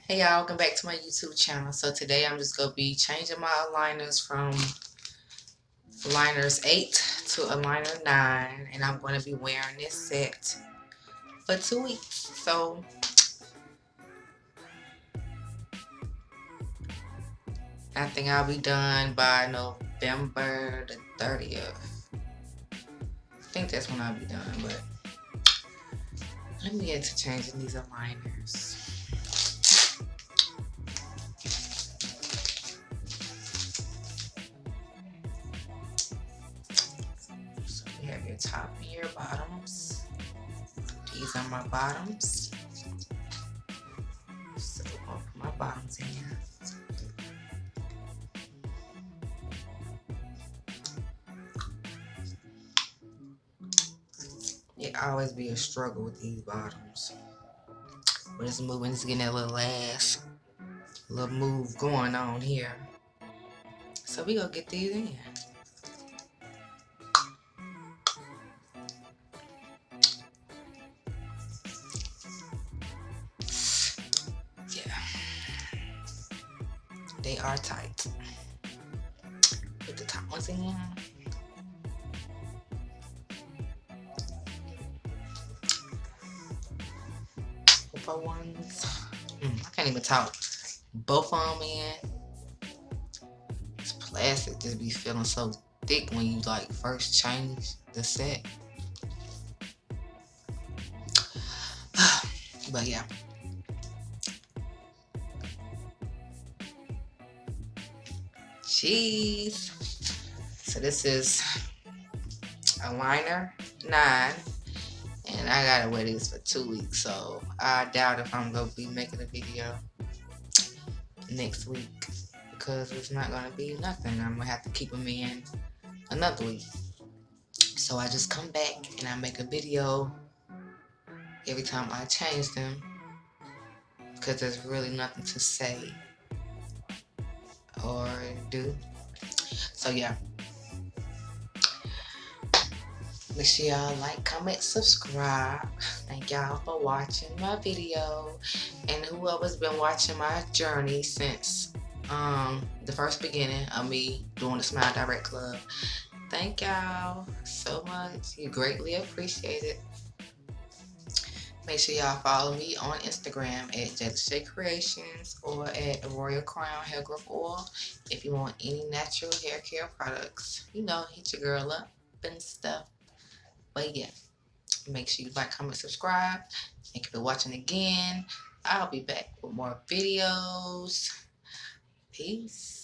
Hey y'all, welcome back to my YouTube channel. So today I'm just going to be changing my aligners from aligners 8 to aligner 9. And I'm going to be wearing this set for 2 weeks. So I think I'll be done by November the 30th. I think that's when I'll be done, but let me get to changing these aligners. So you have your top and your bottoms. These are my bottoms. So I'll put my bottoms in. It always be a struggle with these bottoms. But it's moving, it's getting that little ass, little move going on here. So we gonna get these in. Yeah. They are tight. Put the top ones in. Both ones. I can't even talk. Both of them in. This plastic just be feeling so thick when you like first change the set. But yeah. Jeez. So this is aligner 9. And I gotta wear these for 2 weeks, so I doubt if I'm gonna be making a video next week because it's not gonna be nothing. I'm gonna have to keep them in another week. So I just come back and I make a video every time I change them because there's really nothing to say or do. So yeah. Make sure y'all like, comment, subscribe. Thank y'all for watching my video. And whoever's been watching my journey since the first beginning of me doing the Smile Direct Club. Thank y'all so much. You greatly appreciate it. Make sure y'all follow me on Instagram at JLashaeCreations or at Royal Crown Hair Growth Oil if you want any natural hair care products. You know, hit your girl up and stuff. But yeah, make sure you like, comment, subscribe. Thank you for watching again. I'll be back with more videos. Peace.